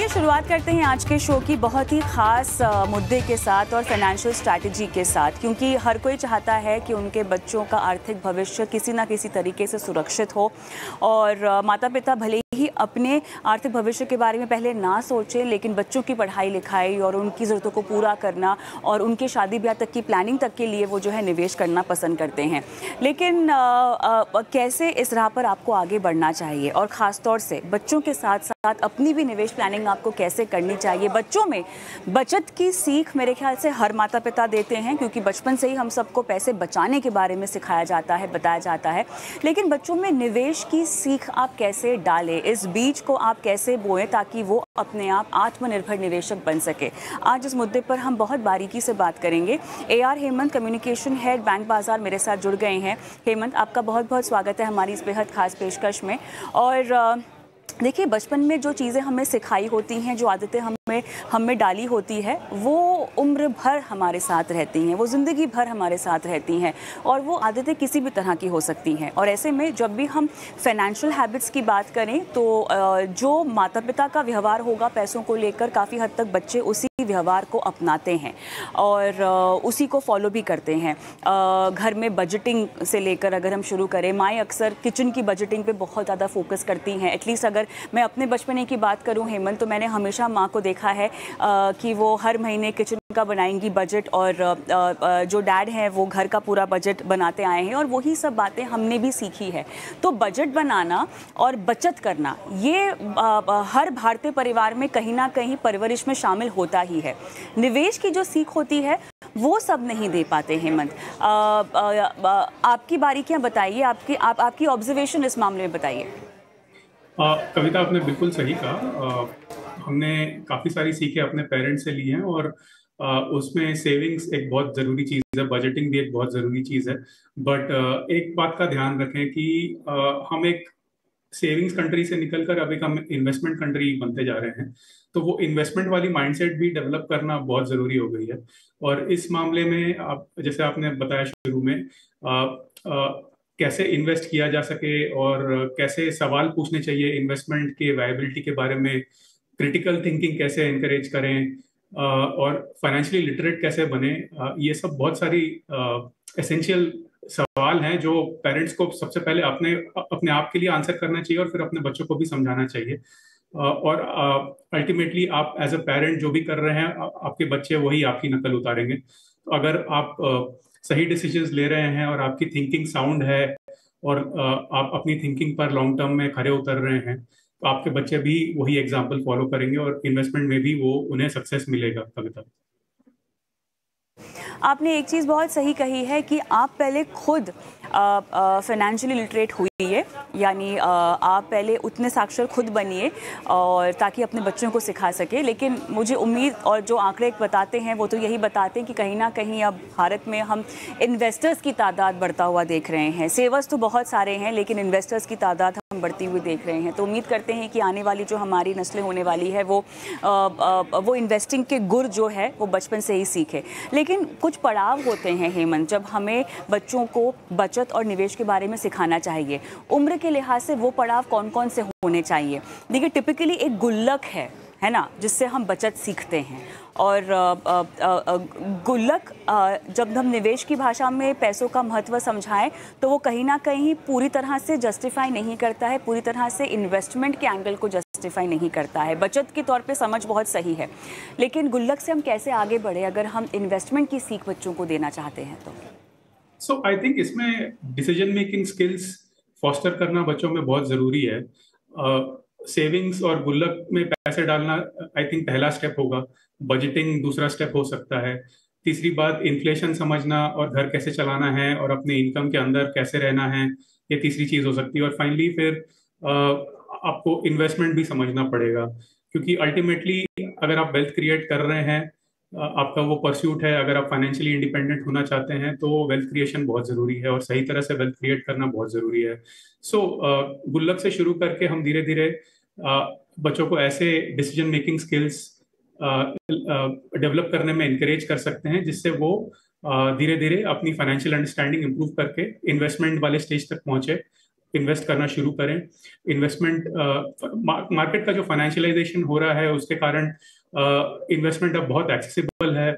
चलिए शुरुआत करते हैं आज के शो की बहुत ही ख़ास मुद्दे के साथ और फाइनेंशियल स्ट्रैटेजी के साथ, क्योंकि हर कोई चाहता है कि उनके बच्चों का आर्थिक भविष्य किसी ना किसी तरीके से सुरक्षित हो। और माता पिता भले ही अपने आर्थिक भविष्य के बारे में पहले ना सोचें, लेकिन बच्चों की पढ़ाई लिखाई और उनकी ज़रूरतों को पूरा करना और उनके शादी ब्याह तक की प्लानिंग तक के लिए वो जो है निवेश करना पसंद करते हैं। लेकिन कैसे इस राह पर आपको आगे बढ़ना चाहिए और ख़ास तौर से बच्चों के साथ साथ अपनी भी निवेश प्लानिंग आपको कैसे करनी चाहिए। बच्चों में बचत की सीख मेरे ख्याल से हर माता पिता देते हैं, क्योंकि बचपन से ही हम सबको पैसे बचाने के बारे में सिखाया जाता है, बताया जाता है। लेकिन बच्चों में निवेश की सीख आप कैसे डालें, इस बीज को आप कैसे बोएं ताकि वो अपने आप आत्मनिर्भर निवेशक बन सके। आज इस मुद्दे पर हम बहुत बारीकी से बात करेंगे। AR Hemant, communication head, bank बाजार, मेरे साथ जुड़ गए हैं। हेमंत, आपका बहुत बहुत स्वागत है हमारी इस बेहद खास पेशकश में। और देखिए, बचपन में जो चीज़ें हमें सिखाई होती हैं, जो आदतें हमें डाली होती है, वो उम्र भर हमारे साथ रहती हैं, वो ज़िंदगी भर हमारे साथ रहती हैं और वो आदतें किसी भी तरह की हो सकती हैं। और ऐसे में जब भी हम फाइनेंशियल हैबिट्स की बात करें तो जो माता पिता का व्यवहार होगा पैसों को लेकर, काफ़ी हद तक बच्चे उसी व्यवहार को अपनाते हैं और उसी को फॉलो भी करते हैं। घर में बजटिंग से लेकर अगर हम शुरू करें, माएँ अक्सर किचन की बजटिंग पे बहुत ज़्यादा फोकस करती हैं। एटलीस्ट अगर मैं अपने बचपने की बात करूं हेमंत, तो मैंने हमेशा माँ को देखा है कि वो हर महीने किचन का बनाएंगी बजट, और जो डैड हैं वो घर का पूरा बजट बनाते आए हैं और वही सब बातें हमने भी सीखी है। तो बजट बनाना और बचत करना ये हर भारतीय परिवार में कहीं ना कहीं परवरिश में शामिल होता ही है। निवेश की जो सीख होती है वो सब नहीं दे पाते। हेमंत, आपकी बारीकियां बताइए, आपकी ऑब्जर्वेशन इस मामले में बताइए। कविता, आपने बिल्कुल सही कहा। हमने काफ़ी सारी सीखें अपने पेरेंट्स से ली हैं और उसमें सेविंग्स एक बहुत ज़रूरी चीज़ है, बजटिंग भी एक बहुत ज़रूरी चीज़ है। बट एक बात का ध्यान रखें कि हम एक सेविंग्स कंट्री से निकलकर अब एक हम इन्वेस्टमेंट कंट्री बनते जा रहे हैं। तो वो इन्वेस्टमेंट वाली माइंडसेट भी डेवलप करना बहुत ज़रूरी हो गई है। और इस मामले में आप, जैसे आपने बताया शुरू में, कैसे इन्वेस्ट किया जा सके और कैसे सवाल पूछने चाहिए इन्वेस्टमेंट के वायबिलिटी के बारे में, क्रिटिकल थिंकिंग कैसे एनकरेज करें, और फाइनेंशियली लिटरेट कैसे बने, ये सब बहुत सारी एसेंशियल सवाल हैं जो पेरेंट्स को सबसे पहले अपने आप के लिए आंसर करना चाहिए और फिर अपने बच्चों को भी समझाना चाहिए। और अल्टीमेटली आप एज अ पेरेंट जो भी कर रहे हैं, आपके बच्चे वही आपकी नकल उतारेंगे। तो अगर आप सही डिसीजंस ले रहे हैं और आपकी थिंकिंग साउंड है और आप अपनी थिंकिंग पर लॉन्ग टर्म में खरे उतर रहे हैं, तो आपके बच्चे भी वही एग्जाम्पल फॉलो करेंगे और इन्वेस्टमेंट में भी वो उन्हें सक्सेस मिलेगा। कविता, आपने एक चीज़ बहुत सही कही है कि आप पहले खुद फाइनेंशियली लिटरेट हुई है, यानी आप पहले उतने साक्षर खुद बनिए और ताकि अपने बच्चों को सिखा सके। लेकिन मुझे उम्मीद, और जो आंकड़े बताते हैं वो तो यही बताते हैं कि कहीं ना कहीं अब भारत में हम इन्वेस्टर्स की तादाद बढ़ता हुआ देख रहे हैं। सेवर्स तो बहुत सारे हैं, लेकिन इन्वेस्टर्स की तादाद हम बढ़ती हुई देख रहे हैं। तो उम्मीद करते हैं कि आने वाली जो हमारी नस्लें होने वाली है वो इन्वेस्टिंग के गुर जो है वो बचपन से ही सीखे। लेकिन कुछ पड़ाव होते हैं हेमंत, जब हमें बच्चों को बचत और निवेश के बारे में सिखाना चाहिए। उम्र के लिहाज से वो पड़ाव कौन कौन से होने चाहिए? देखिए, टिपिकली एक गुल्लक है ना, जिससे हम बचत सीखते हैं। और गुल्लक, जब हम निवेश की भाषा में पैसों का महत्व समझाएं तो वो कहीं ना कहीं पूरी तरह से जस्टिफाई नहीं करता है, पूरी तरह से इन्वेस्टमेंट के एंगल को जस्टिफाई नहीं करता है। बचत के तौर पे समझ बहुत सही है, लेकिन गुल्लक से हम कैसे आगे बढ़े अगर हम इन्वेस्टमेंट की सीख बच्चों को देना चाहते हैं तो? सो आई थिंक इसमें डिसीजन मेकिंग स्किल्स फॉस्टर करना बच्चों में बहुत ज़रूरी है। सेविंग्स और गुल्लक में पैसे डालना आई थिंक पहला स्टेप होगा, बजटिंग दूसरा स्टेप हो सकता है, तीसरी बात इन्फ्लेशन समझना और घर कैसे चलाना है और अपने इनकम के अंदर कैसे रहना है, ये तीसरी चीज़ हो सकती है। और फाइनली फिर आपको इन्वेस्टमेंट भी समझना पड़ेगा, क्योंकि अल्टीमेटली अगर आप वेल्थ क्रिएट कर रहे हैं, आपका वो परस्यूट है, अगर आप फाइनेंशियली इंडिपेंडेंट होना चाहते हैं तो वेल्थ क्रिएशन बहुत ज़रूरी है और सही तरह से वेल्थ क्रिएट करना बहुत ज़रूरी है। सो गुल्लक से शुरू करके हम धीरे धीरे बच्चों को ऐसे डिसीजन मेकिंग स्किल्स डेवलप करने में इंकरेज कर सकते हैं, जिससे वो धीरे धीरे अपनी फाइनेंशियल अंडरस्टैंडिंग इंप्रूव करके इन्वेस्टमेंट वाले स्टेज तक पहुंचे। इन्वेस्ट करना शुरू करें। इन्वेस्टमेंट मार्केट का जो फाइनेंशियलाइजेशन हो रहा है उसके कारण इन्वेस्टमेंट अब बहुत एक्सेसिबल है।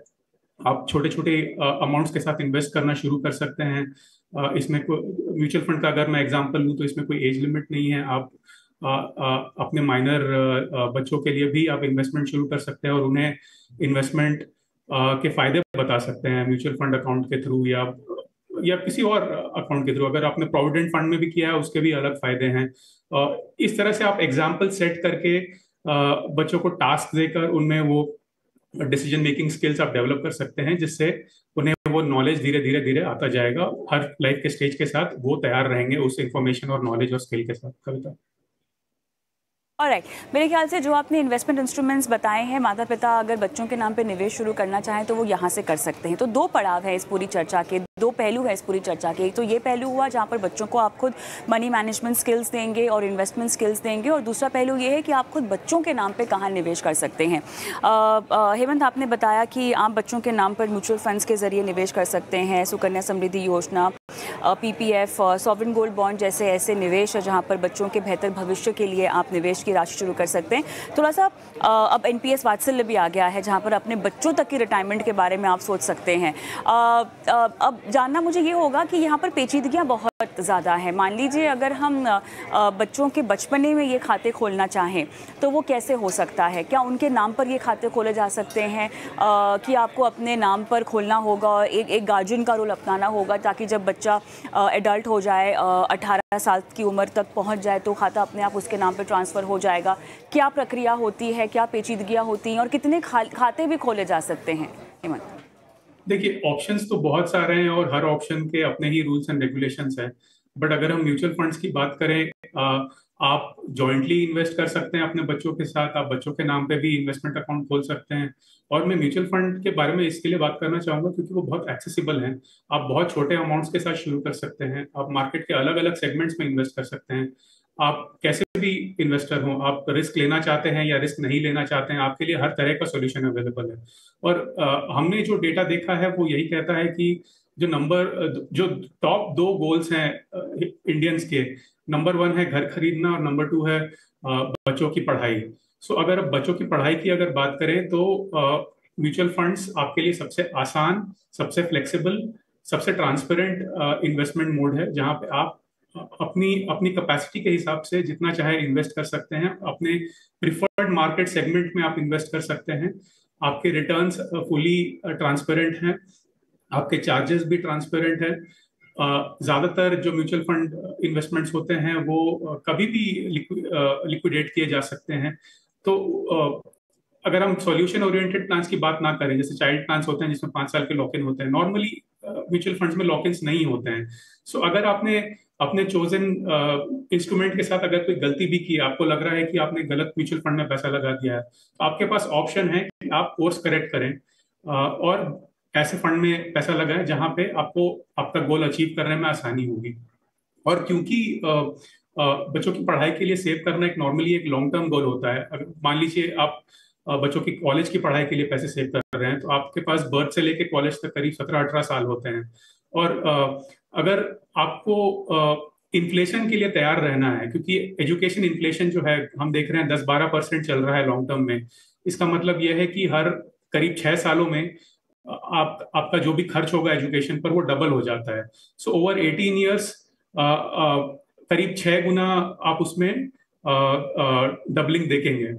आप छोटे छोटे अमाउंट्स के साथ इन्वेस्ट करना शुरू कर सकते हैं। इसमें म्यूचुअल फंड का अगर मैं एग्जांपल लूँ तो इसमें कोई एज लिमिट नहीं है। आप अपने माइनर बच्चों के लिए भी आप इन्वेस्टमेंट शुरू कर सकते हैं और उन्हें इन्वेस्टमेंट के फायदे बता सकते हैं म्यूचुअल फंड अकाउंट के थ्रू या किसी और अकाउंट के थ्रू। अगर आपने प्रोविडेंट फंड में भी किया है उसके भी अलग फायदे हैं। इस तरह से आप एग्जाम्पल सेट करके बच्चों को टास्क देकर उनमें वो डिसीजन मेकिंग स्किल्स आप डेवलप कर सकते हैं, जिससे उन्हें वो नॉलेज धीरे धीरे धीरे आता जाएगा। हर लाइफ के स्टेज के साथ वो तैयार रहेंगे उस इंफॉर्मेशन और नॉलेज और स्किल के साथ। कविता। ऑलराइट, मेरे ख्याल से जो आपने इन्वेस्टमेंट इंस्ट्रूमेंट्स बताए हैं, माता पिता अगर बच्चों के नाम पे निवेश शुरू करना चाहें तो वो यहाँ से कर सकते हैं। तो दो पड़ाव है इस पूरी चर्चा के, दो पहलू है इस पूरी चर्चा के। एक तो ये पहलू हुआ जहाँ पर बच्चों को आप खुद मनी मैनेजमेंट स्किल्स देंगे और इन्वेस्टमेंट स्किल्स देंगे, और दूसरा पहलू ये है कि आप खुद बच्चों के नाम पर कहाँ निवेश कर सकते हैं। हेमंत, आपने बताया कि आप बच्चों के नाम पर म्यूचुअल फंड्स के जरिए निवेश कर सकते हैं, सुकन्या समृद्धि योजना, PPF, सॉवरेन गोल्ड बॉन्ड जैसे ऐसे निवेश है जहां पर बच्चों के बेहतर भविष्य के लिए आप निवेश की राशि शुरू कर सकते हैं। थोड़ा सा अब NPS वात्सल्य भी आ गया है जहां पर अपने बच्चों तक की रिटायरमेंट के बारे में आप सोच सकते हैं। अब जानना मुझे ये होगा कि यहाँ पर पेचीदगियाँ बहुत ज़्यादा है। मान लीजिए अगर हम बच्चों के बचपने में ये खाते खोलना चाहें तो वो कैसे हो सकता है? क्या उनके नाम पर ये खाते खोले जा सकते हैं कि आपको अपने नाम पर खोलना होगा और एक गार्जियन का रोल अपनाना होगा ताकि जब बच्चा एडल्ट हो जाए, 18 साल की उम्र तक पहुंच जाए तो खाता अपने आप उसके नाम पर ट्रांसफ़र हो जाएगा? क्या प्रक्रिया होती है, क्या पेचीदगियाँ होती हैं और कितने खाते भी खोले जा सकते हैं? हेमंत। देखिए, ऑप्शंस तो बहुत सारे हैं और हर ऑप्शन के अपने ही रूल्स एंड रेगुलेशंस हैं। बट अगर हम म्यूचुअल फंड्स की बात करें, आप जॉइंटली इन्वेस्ट कर सकते हैं अपने बच्चों के साथ। आप बच्चों के नाम पे भी इन्वेस्टमेंट अकाउंट खोल सकते हैं। और मैं म्यूचुअल फंड के बारे में इसके लिए बात करना चाहूंगा क्योंकि वो बहुत एक्सेसिबल हैं। आप बहुत छोटे अमाउंट्स के साथ शुरू कर सकते हैं। आप मार्केट के अलग अलग सेगमेंट्स में इन्वेस्ट कर सकते हैं। आप कैसे भी इन्वेस्टर हो, आप रिस्क लेना चाहते हैं या रिस्क नहीं लेना चाहते हैं, आपके लिए हर तरह का सोल्यूशन अवेलेबल है। और हमने जो डेटा देखा है वो यही कहता है कि जो टॉप दो गोल्स हैं इंडियंस के, नंबर 1 है घर खरीदना और नंबर 2 है बच्चों की पढ़ाई। सो अगर आप बच्चों की पढ़ाई की अगर बात करें तो म्यूचुअल फंड्स आपके लिए सबसे आसान, सबसे फ्लेक्सिबल, सबसे ट्रांसपेरेंट इन्वेस्टमेंट मोड है, जहां पे आप अपनी अपनी कैपेसिटी के हिसाब से जितना चाहे इन्वेस्ट कर सकते हैं। अपने प्रिफर्ड मार्केट सेगमेंट में आप इन्वेस्ट कर सकते हैं। आपके रिटर्न्स फुली ट्रांसपेरेंट हैं, आपके चार्जेस भी ट्रांसपेरेंट हैं। ज्यादातर जो म्यूचुअल फंड इन्वेस्टमेंट्स होते हैं वो कभी भी लिक्विडेट किए जा सकते हैं। तो अगर हम सॉल्यूशन ओरिएंटेड प्लान्स की बात ना करें, जैसे चाइल्ड प्लान्स होते हैं जिसमें 5 साल के लॉक इन होते हैं, नॉर्मली म्यूचुअल फंड्स में लॉक इन्स नहीं होते हैं। सो अगर आपने अपने चोजन इंस्ट्रूमेंट के साथ अगर कोई गलती भी की, आपको लग रहा है कि आपने गलत म्यूचुअल फंड में पैसा लगा दिया है, तो आपके पास ऑप्शन है कि आप कोर्स करेक्ट करें और ऐसे फंड में पैसा लगाएं जहां पे आपको आपका गोल अचीव करने में आसानी होगी। और क्योंकि बच्चों की पढ़ाई के लिए सेव करना एक नॉर्मली एक लॉन्ग टर्म गोल होता है। अगर मान लीजिए आप बच्चों की कॉलेज की पढ़ाई के लिए पैसे सेव कर रहे हैं तो आपके पास बर्थ से लेके कॉलेज तक करीब 17-18 साल होते हैं। और अगर आपको इन्फ्लेशन के लिए तैयार रहना है, क्योंकि एजुकेशन इन्फ्लेशन जो है हम देख रहे हैं 10-12% चल रहा है लॉन्ग टर्म में। इसका मतलब यह है कि हर करीब 6 सालों में आपका जो भी खर्च होगा एजुकेशन पर वो डबल हो जाता है। सो ओवर 18 ईयर्स करीब 6 गुना आप उसमें डबलिंग देखेंगे।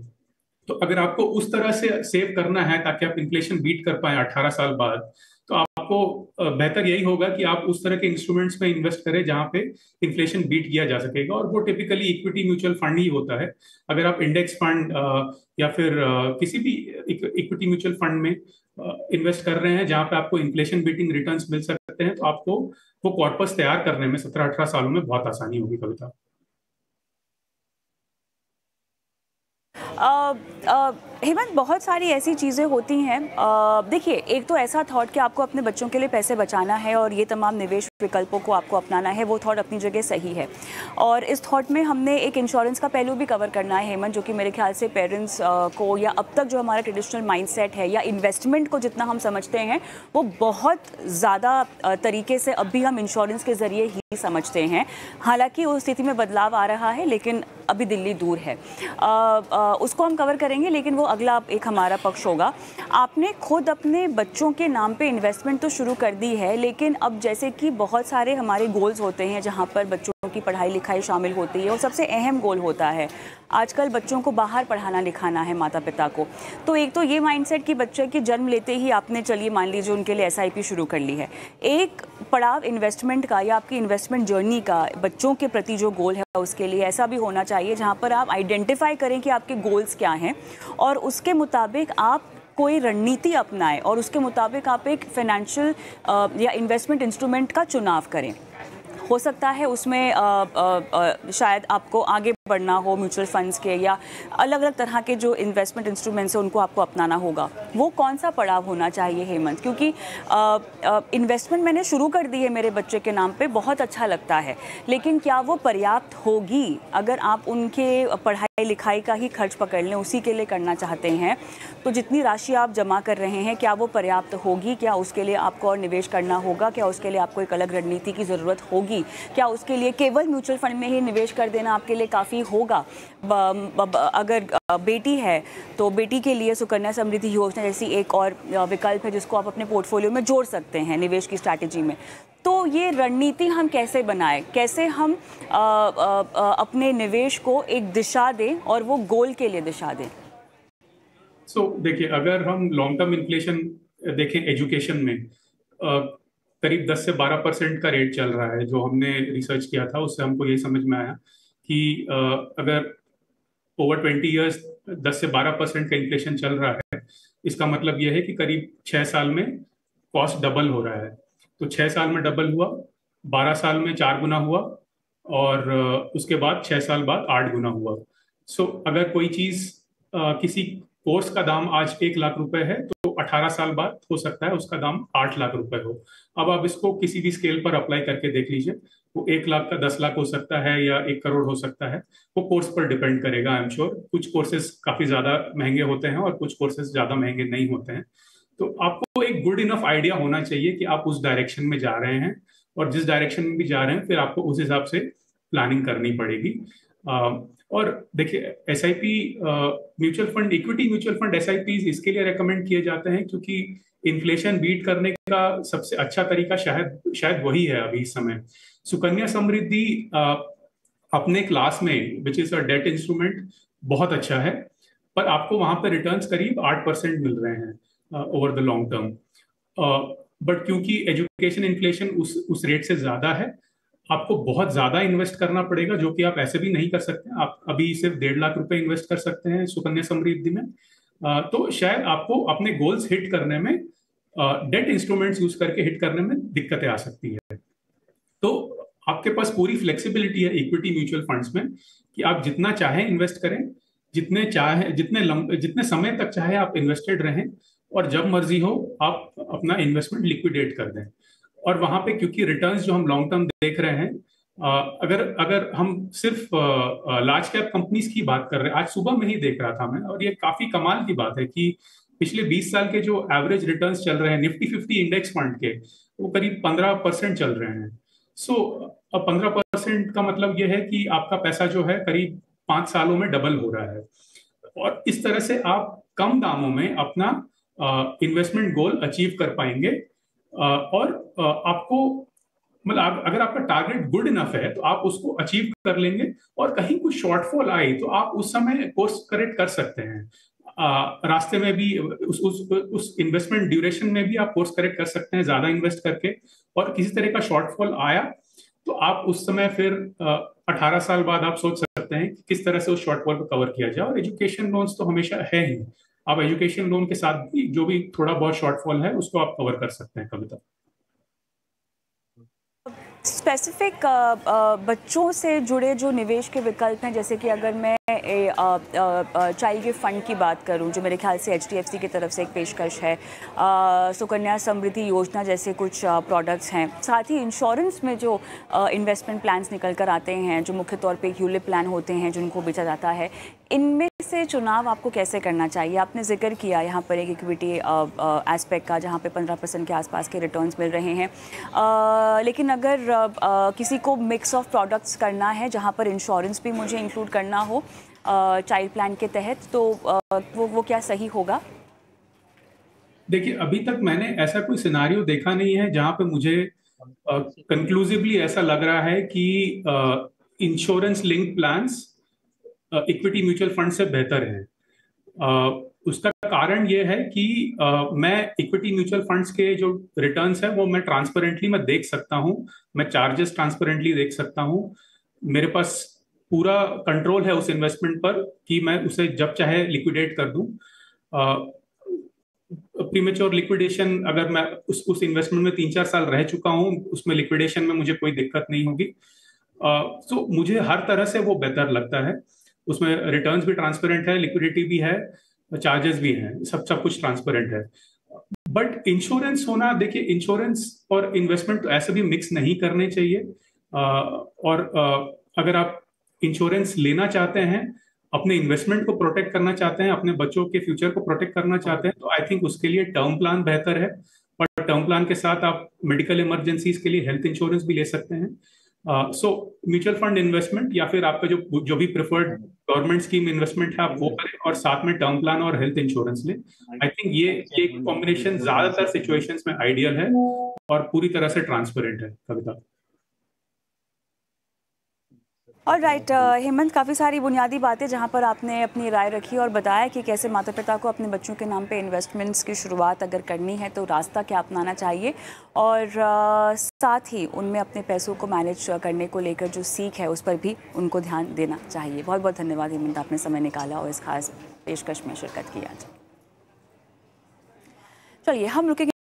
तो अगर आपको उस तरह से सेव करना है ताकि आप इन्फ्लेशन बीट कर पाए 18 साल बाद, तो आपको बेहतर यही होगा कि आप उस तरह के इंस्ट्रूमेंट्स में इन्वेस्ट करें जहां पे इन्फ्लेशन बीट किया जा सकेगा। और वो टिपिकली इक्विटी म्यूचुअल फंड ही होता है। अगर आप इंडेक्स फंड या फिर किसी भी इक्विटी म्यूचुअल फंड में इन्वेस्ट कर रहे हैं जहां पे आपको इन्फ्लेशन बीटिंग रिटर्न्स मिल सकते हैं, तो आपको वो कॉर्पस तैयार करने में 17-18 सालों में बहुत आसानी होगी। कविता। हेमंत, बहुत सारी ऐसी चीज़ें होती हैं। देखिए, एक तो ऐसा थॉट कि आपको अपने बच्चों के लिए पैसे बचाना है और ये तमाम निवेश विकल्पों को आपको अपनाना है, वो थॉट अपनी जगह सही है। और इस थॉट में हमने एक इंश्योरेंस का पहलू भी कवर करना है हेमंत, जो कि मेरे ख्याल से पेरेंट्स को, या अब तक जो हमारा ट्रेडिशनल माइंडसेट है या इन्वेस्टमेंट को जितना हम समझते हैं, वो बहुत ज़्यादा तरीके से अब भी हम इंश्योरेंस के ज़रिए ही समझते हैं। हालांकि उस स्थिति में बदलाव आ रहा है, लेकिन अभी दिल्ली दूर है। उसको हम कवर करेंगे, लेकिन वो अगला एक हमारा पक्ष होगा। आपने खुद अपने बच्चों के नाम पे इन्वेस्टमेंट तो शुरू कर दी है, लेकिन अब जैसे कि बहुत सारे हमारे गोल्स होते हैं जहाँ पर बच्चों की पढ़ाई लिखाई शामिल होती है, और सबसे अहम गोल होता है आजकल बच्चों को बाहर पढ़ाना लिखाना है, माता पिता को। तो एक तो ये माइंडसेट कि बच्चे के जन्म लेते ही आपने, चलिए मान लीजिए, उनके लिए SIP शुरू कर ली है। एक पड़ाव इन्वेस्टमेंट का या आपकी इन्वेस्टमेंट जर्नी का, बच्चों के प्रति जो गोल है उसके लिए ऐसा भी होना चाहिए जहाँ पर आप आइडेंटिफाई करें कि आपके गोल्स क्या हैं, और उसके मुताबिक आप कोई रणनीति अपनाएं, और उसके मुताबिक आप एक फाइनेंशियल या इन्वेस्टमेंट इंस्ट्रूमेंट का चुनाव करें। हो सकता है उसमें शायद आपको आगे बढ़ना हो, म्यूचुअल फंड्स के या अलग अलग तरह के जो इन्वेस्टमेंट इंस्ट्रूमेंट्स हैं उनको आपको अपनाना होगा। वो कौन सा पड़ाव होना चाहिए हेमंत? क्योंकि इन्वेस्टमेंट मैंने शुरू कर दी है मेरे बच्चे के नाम पे, बहुत अच्छा लगता है, लेकिन क्या वो पर्याप्त होगी? अगर आप उनके पढ़ाई लिखाई का ही खर्च पकड़ लें, उसी के लिए करना चाहते हैं, तो जितनी राशि आप जमा कर रहे हैं, क्या वो पर्याप्त होगी? क्या उसके लिए आपको और निवेश करना होगा? क्या उसके लिए आपको एक अलग रणनीति की ज़रूरत होगी? क्या उसके लिए केवल म्यूचुअल फंड में ही निवेश कर देना आपके लिए काफ़ी होगा? अगर बेटी है तो बेटी के लिए सुकन्या समृद्धि योजना जैसी एक और विकल्प है जिसको आप अपने पोर्टफोलियो में जोड़ सकते हैं निवेश की स्ट्रैटेजी में। तो ये रणनीति हम कैसे बनाएं, कैसे हम अपने निवेश को एक दिशा दें और वो गोल के लिए दिशा दें? देखिए, अगर हम लॉन्ग टर्म इन्फ्लेशन देखें एजुकेशन में, करीब 10 से 12% का रेट चल रहा है। जो हमने रिसर्च किया था उससे हमको ये समझ में आया कि अगर ओवर 20 ईयर्स 10 से 12% का इन्फ्लेशन चल रहा है, इसका मतलब यह है कि करीब 6 साल में कॉस्ट डबल हो रहा है। तो 6 साल में डबल हुआ, 12 साल में 4 गुना हुआ, और उसके बाद 6 साल बाद 8 गुना हुआ। अगर कोई चीज किसी कोर्स का दाम आज 1 लाख रुपए है, तो 18 साल बाद हो सकता है उसका दाम 8 लाख रुपए हो। अब आप इसको किसी भी स्केल पर अप्लाई करके देख लीजिए, वो 1 लाख का 10 लाख हो सकता है या 1 करोड़ हो सकता है। वो कोर्स पर डिपेंड करेगा। आई एम श्योर कुछ कोर्सेज काफी ज्यादा महंगे होते हैं और कुछ कोर्सेज ज्यादा महंगे नहीं होते हैं। तो आपको एक गुड इनफ आइडिया होना चाहिए कि आप उस डायरेक्शन में जा रहे हैं, और जिस डायरेक्शन में भी जा रहे हैं फिर आपको उस हिसाब से प्लानिंग करनी पड़ेगी। और देखिए, SIP, mutual fund, equity mutual fund SIP इसके लिए रेकमेंड किए जाते हैं क्योंकि इन्फ्लेशन बीट करने का सबसे अच्छा तरीका शायद वही है अभी इस समय। सुकन्या समृद्धि अपने क्लास में, which is a debt instrument, बहुत अच्छा है, पर आपको वहां पर रिटर्न्स करीब 8% मिल रहे हैं over the long term. But क्योंकि एजुकेशन इन्फ्लेशन उस रेट से ज्यादा है, आपको बहुत ज्यादा इन्वेस्ट करना पड़ेगा, जो कि आप ऐसे भी नहीं कर सकते। आप अभी सिर्फ 1.5 लाख रुपए इन्वेस्ट कर सकते हैं सुकन्या समृद्धि में। तो शायद आपको अपने गोल्स हिट करने में, डेट इंस्ट्रूमेंट्स यूज करके हिट करने में दिक्कतें आ सकती है। तो आपके पास पूरी फ्लेक्सिबिलिटी है इक्विटी म्यूचुअल फंड्स में कि आप जितना चाहें इन्वेस्ट करें, जितने समय तक चाहे आप इन्वेस्टेड रहें, और जब मर्जी हो आप अपना इन्वेस्टमेंट लिक्विडेट कर दें। और वहां पे क्योंकि रिटर्न्स जो हम लॉन्ग टर्म देख रहे हैं, अगर हम सिर्फ लार्ज कैप कंपनीज की बात कर रहे हैं, आज सुबह में ही देख रहा था मैं, और ये काफी कमाल की बात है कि पिछले 20 साल के जो एवरेज रिटर्न्स चल रहे हैं निफ्टी 50 इंडेक्स फंड के, वो करीब 15% चल रहे हैं। अब 15% का मतलब यह है कि आपका पैसा जो है करीब 5 सालों में डबल हो रहा है। और इस तरह से आप कम दामों में अपना इन्वेस्टमेंट गोल अचीव कर पाएंगे। और आपको, मतलब अगर आपका टारगेट गुड इनफ है तो आप उसको अचीव कर लेंगे, और कहीं कुछ शॉर्टफॉल आई तो आप उस समय कोर्स करेक्ट कर सकते हैं। रास्ते में भी उस इन्वेस्टमेंट ड्यूरेशन में भी आप कोर्स करेक्ट कर सकते हैं ज्यादा इन्वेस्ट करके। और किसी तरह का शॉर्टफॉल आया तो आप उस समय फिर 18 साल बाद आप सोच सकते हैं कि किस तरह से उस शॉर्टफॉल को कवर किया जाए। और एजुकेशन लोन्स तो हमेशा है ही, आप एजुकेशन लोन के साथ भी जो भी थोड़ा बहुत शॉर्टफॉल है उसको आप कवर कर सकते हैं कविता। स्पेसिफिक बच्चों से जुड़े जो निवेश के विकल्प हैं, जैसे कि अगर मैं चाइल्ड गिफ्ट फंड की बात करूं, जो मेरे ख्याल से HDFC की तरफ से एक पेशकश है, सुकन्या समृद्धि योजना जैसे कुछ प्रोडक्ट्स हैं, साथ ही इंश्योरेंस में जो इन्वेस्टमेंट प्लान्स निकल कर आते हैं, जो मुख्य तौर पे यूलिप प्लान होते हैं जिनको बेचा जाता है, इनमें से चुनाव आपको कैसे करना चाहिए? आपने जिक्र किया यहाँ पर एक इक्विटी एस्पेक्ट का, जहाँ पे 15% के आसपास के रिटर्न्स मिल रहे हैं, लेकिन अगर किसी को मिक्स ऑफ प्रोडक्ट्स करना है जहाँ पर इंश्योरेंस भी मुझे इंक्लूड करना हो चाइल्ड प्लान के तहत, तो वो क्या सही होगा? देखिए, अभी तक मैंने ऐसा कोई सिनारियो देखा नहीं है जहां पे मुझे कंक्लूसिवली ऐसा लग रहा है कि insurance link plans equity mutual fund से बेहतर है। उसका कारण ये है कि मैं इक्विटी म्यूचुअल फंड्स के जो रिटर्न्स है वो मैं ट्रांसपेरेंटली मैं देख सकता हूँ, मैं चार्जेस ट्रांसपेरेंटली देख सकता हूँ, मेरे पास पूरा कंट्रोल है उस इन्वेस्टमेंट पर कि मैं उसे जब चाहे लिक्विडेट कर दूं। प्रीमेच्योर लिक्विडेशन, अगर मैं उस इन्वेस्टमेंट में 3-4 साल रह चुका हूं, उसमें लिक्विडेशन में मुझे कोई दिक्कत नहीं होगी। तो मुझे हर तरह से वो बेहतर लगता है। उसमें रिटर्न्स भी ट्रांसपेरेंट है, लिक्विडिटी भी है, चार्जेस भी हैं, सब कुछ ट्रांसपेरेंट है। बट इंश्योरेंस होना, देखिए, इंश्योरेंस और इन्वेस्टमेंट तो ऐसे भी मिक्स नहीं करने चाहिए। और अगर आप इंश्योरेंस लेना चाहते हैं, अपने इन्वेस्टमेंट को प्रोटेक्ट करना चाहते हैं, अपने बच्चों के फ्यूचर को प्रोटेक्ट करना चाहते हैं, तो आई थिंक उसके लिए टर्म प्लान बेहतर है। और टर्म प्लान के साथ आप मेडिकल इमरजेंसीज के लिए हेल्थ इंश्योरेंस भी ले सकते हैं। सो म्यूचुअल फंड इन्वेस्टमेंट या फिर आपका जो भी प्रेफर्ड गवर्नमेंट स्कीम इन्वेस्टमेंट है, आप वो करें और साथ में टर्म प्लान और हेल्थ इंश्योरेंस लें। आई थिंक ये एक कॉम्बिनेशन ज्यादातर सिचुएशंस में आइडियल है और पूरी तरह से ट्रांसपेरेंट है। कविता। और राइट हेमंत, काफ़ी सारी बुनियादी बातें जहां पर आपने अपनी राय रखी और बताया कि कैसे माता पिता को अपने बच्चों के नाम पे इन्वेस्टमेंट्स की शुरुआत अगर करनी है तो रास्ता क्या अपनाना चाहिए, और साथ ही उनमें अपने पैसों को मैनेज करने को लेकर जो सीख है उस पर भी उनको ध्यान देना चाहिए। बहुत बहुत धन्यवाद हेमंत, आपने समय निकाला और इस खास पेशकश में शिरकत की आज। चलिए हम रुकेंगे।